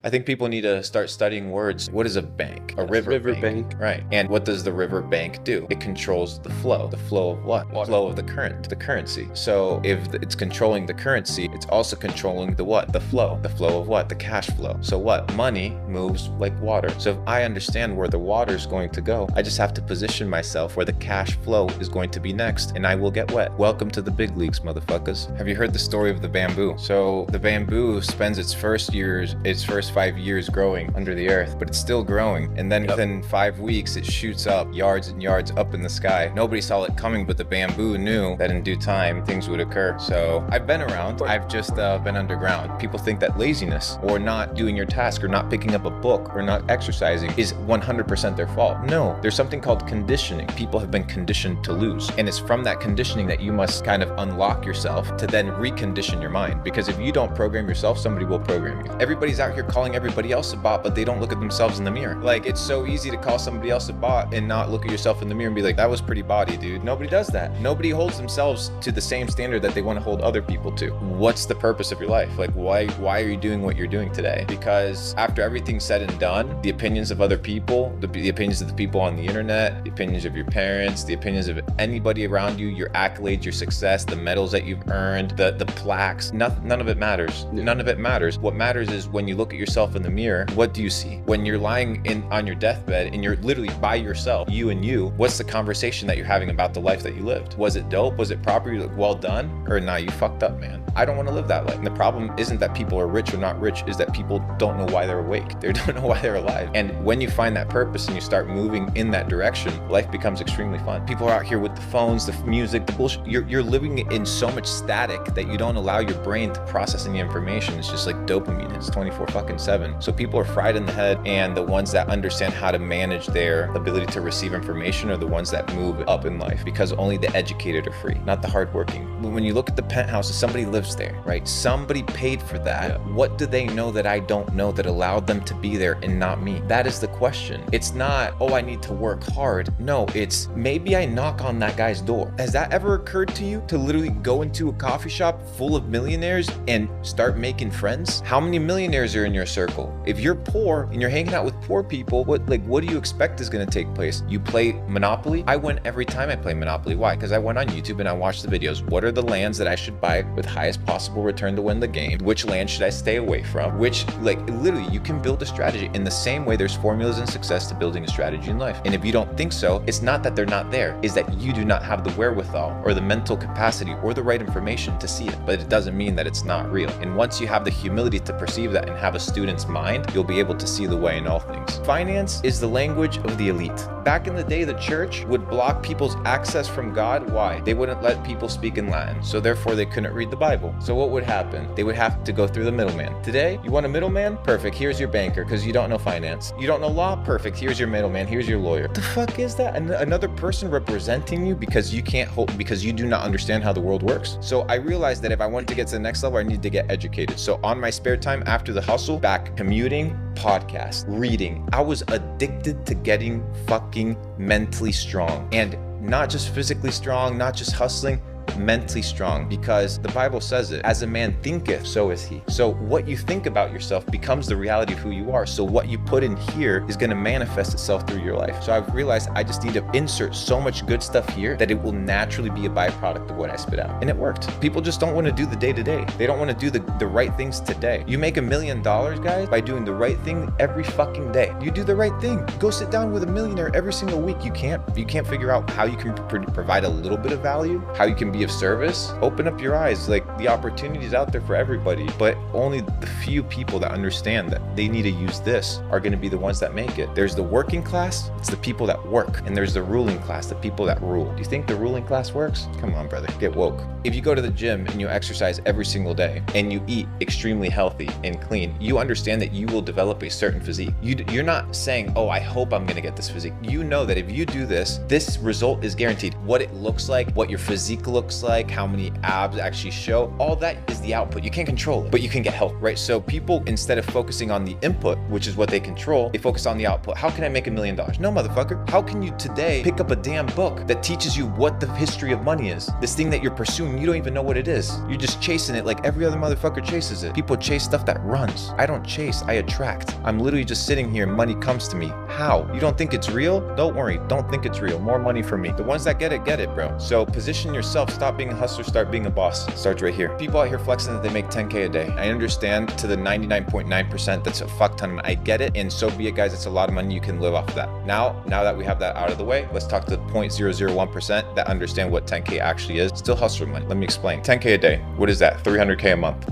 I think people need to start studying words. What is a bank? A river bank. Right. And what does the river bank do? It controls the flow. The flow of what? The flow of the current, the currency. So if it's controlling the currency, it's also controlling the what? The flow. The flow of what? The cash flow. So what? Money moves like water. So if I understand where the water is going to go, I just have to position myself where the cash flow is going to be next, and I will get wet. Welcome to the big leagues, motherfuckers. Have you heard the story of the bamboo? So the bamboo spends its first 5 years growing under the earth, but it's still growing. And then within 5 weeks, it shoots up yards and yards up in the sky. Nobody saw it coming, but the bamboo knew that in due time, things would occur. So I've been around. I've just been underground. People think that laziness or not doing your task or not picking up a book or not exercising is 100% their fault. No, there's something called conditioning. People have been conditioned to lose. And it's from that conditioning that you must kind of unlock yourself to then recondition your mind. Because if you don't program yourself, somebody will program you. Everybody's out here calling everybody else a bot, but they don't look at themselves in the mirror. Like, it's so easy to call somebody else a bot and not look at yourself in the mirror and be like, that was pretty body, dude. Nobody does that. Nobody holds themselves to the same standard that they want to hold other people to. What's the purpose of your life? Like, why are you doing what you're doing today? Because after everything's said and done, the opinions of other people, the opinions of the people on the internet, the opinions of your parents, the opinions of anybody around you, your accolades, your success, the medals that you've earned, the plaques, none of it matters. None of it matters. What matters is when you look at yourself in the mirror, what do you see? When you're lying on your deathbed and you're literally by yourself, you and you, what's the conversation that you're having about the life that you lived? Was it dope? Was it proper? Like, well done? Or nah, you fucked up, man. I don't want to live that life. And the problem isn't that people are rich or not rich, is that people don't know why they're awake. They don't know why they're alive. And when you find that purpose and you start moving in that direction, life becomes extremely fun. People are out here with the phones, the music, the bullshit. You're living in so much static that you don't allow your brain to process any information. It's just like dopamine. It's 24/7. So people are fried in the head, and the ones that understand how to manage their ability to receive information are the ones that move up in life, because only the educated are free, not the hardworking. When you look at the penthouses, somebody lives there, right? Somebody paid for that. Yeah. What do they know that I don't know that allowed them to be there and not me? That is the question. It's not, oh, I need to work hard. No, it's maybe I knock on that guy's door. Has that ever occurred to you to literally go into a coffee shop full of millionaires and start making friends? How many millionaires are in your circle? If you're poor and you're hanging out with poor people, what do you expect is going to take place? You play Monopoly? I win every time I play Monopoly. Why? Because I went on YouTube and I watched the videos. What are the lands that I should buy with highest possible return to win the game? Which land should I stay away from? Which, literally, you can build a strategy. In the same way, there's formulas in success to building a strategy in life. And if you don't think so, it's not that they're not there, it's that you do not have the wherewithal or the mental capacity or the right information to see it. But it doesn't mean that it's not real. And once you have the humility to perceive that and have a student's mind, you'll be able to see the way in all things. Finance is the language of the elite. Back in the day, the church would block people's access from God. Why? They wouldn't let people speak in Latin, so therefore they couldn't read the Bible. So what would happen? They would have to go through the middleman. Today, you want a middleman? Perfect, here's your banker, because you don't know finance. You don't know law? Perfect, here's your middleman, here's your lawyer. What the fuck is that? Another person representing you because you can't hold, because you do not understand how the world works. So I realized that if I wanted to get to the next level, I needed to get educated. So on my spare time after the hustle, back commuting, podcast, reading. I was addicted to getting fucking mentally strong, and not just physically strong, not just hustling, mentally strong, because the Bible says it, as a man thinketh, so is he. So what you think about yourself becomes the reality of who you are. So what you put in here is going to manifest itself through your life. So I've realized I just need to insert so much good stuff here that it will naturally be a byproduct of what I spit out. And it worked. People just don't want to do the day-to-day. They don't want to do the right things today. You make $1 million, guys, by doing the right thing every fucking day. You do the right thing. Go sit down with a millionaire every single week. You can't figure out how you can provide a little bit of value, how you can be of service. Open up your eyes. Like, the opportunities out there for everybody, but only the few people that understand that they need to use this are going to be the ones that make it. There's the working class, it's the people that work, and there's the ruling class, the people that rule. Do you think the ruling class works? Come on, brother, get woke. If you go to the gym and you exercise every single day and you eat extremely healthy and clean, you understand that you will develop a certain physique. You're not saying, oh, I hope I'm going to get this physique. You know that if you do this, this result is guaranteed. What it looks like, what your physique looks looks like, how many abs actually show. All that is the output. You can't control it, but you can get help, right? So people, instead of focusing on the input, which is what they control, they focus on the output. How can I make $1 million? No, motherfucker. How can you today pick up a damn book that teaches you what the history of money is? This thing that you're pursuing, you don't even know what it is. You're just chasing it like every other motherfucker chases it. People chase stuff that runs. I don't chase, I attract. I'm literally just sitting here and money comes to me. How? You don't think it's real? Don't worry, don't think it's real. More money for me. The ones that get it, bro. So position yourself, stop being a hustler, start being a boss. Starts right here. People out here flexing that they make 10K a day. I understand to the 99.9% that's a fuck ton. I get it, and so be it, guys. It's a lot of money. You can live off of that. Now that we have that out of the way, let's talk to the 0.001% that understand what 10K actually is. Still hustler money. Let me explain. 10K a day. What is that? 300K a month.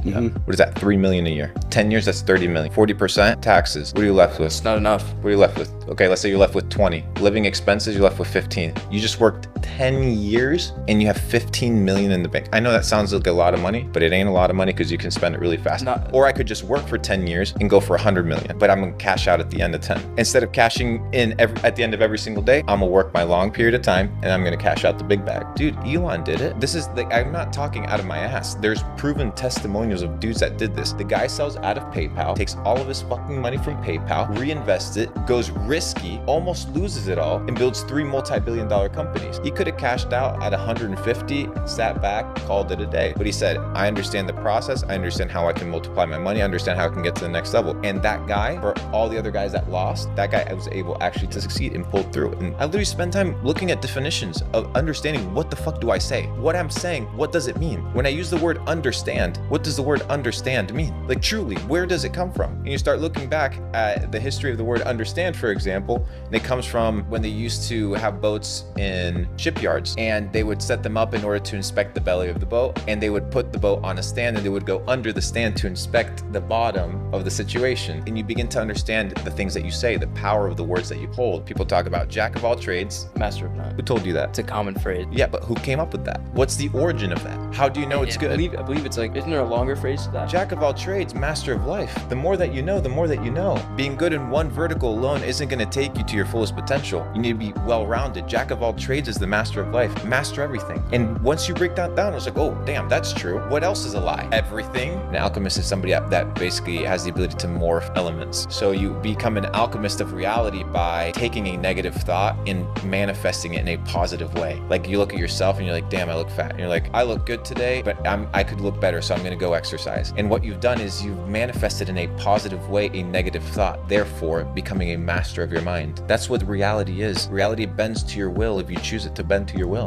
What is that? 3 million a year. 10 years, that's 30 million. 40% taxes. What are you left with? It's not enough. What are you left with? Okay, let's say you're left with 20. Living expenses, you're left with 15. You just worked 10 years and you have 15 million in the bank. I know that sounds like a lot of money, but it ain't a lot of money because you can spend it really fast. Or I could just work for 10 years and go for 100 million, but I'm gonna cash out at the end of 10. Instead of cashing in at the end of every single day, I'm gonna work my long period of time and I'm gonna cash out the big bag. Dude, Elon did it. This is like, I'm not talking out of my ass. There's proven testimonials of dudes that did this. The guy sells out of PayPal, takes all of his fucking money from PayPal, reinvests it, goes risky, almost loses it all, and builds 3 multi-billion-dollar companies. He could have cashed out at 150, sat back, called it a day. But he said, I understand the process. I understand how I can multiply my money. I understand how I can get to the next level. And that guy, for all the other guys that lost, that guy was able actually to succeed and pull through. And I literally spend time looking at definitions of understanding what the fuck do I say? What I'm saying, what does it mean? When I use the word understand, what does the word understand mean? Like truly, where does it come from? And you start looking back at the history of the word understand, for example, and it comes from when they used to have boats in shipyards and they would set them up in order to inspect the belly of the boat, and they would put the boat on a stand and they would go under the stand to inspect the bottom of the situation. And you begin to understand the things that you say, the power of the words that you hold. People talk about jack of all trades, master of none. Who told you that? It's a common phrase. Yeah, but who came up with that? What's the origin of that? How do you know it's good? I believe it's like, isn't there a longer phrase to that? Jack of all trades, master of life. The more that you know, the more that you know. Being good in one vertical alone isn't going to take you to your fullest potential. You need to be well-rounded. Jack of all trades is the master of life. Master everything. And once you break that down, it's like, oh, damn, that's true. What else is a lie? Everything. An alchemist is somebody that basically has the ability to morph elements. So you become an alchemist of reality by taking a negative thought and manifesting it in a positive way. Like you look at yourself and you're like, damn, I look fat. And you're like, I look good today, but I could look better, so I'm going to go exercise. And what you've done is you've manifested in a positive way a negative thought, therefore becoming a master of your mind. That's what reality is. Reality bends to your will if you choose it to bend to your will.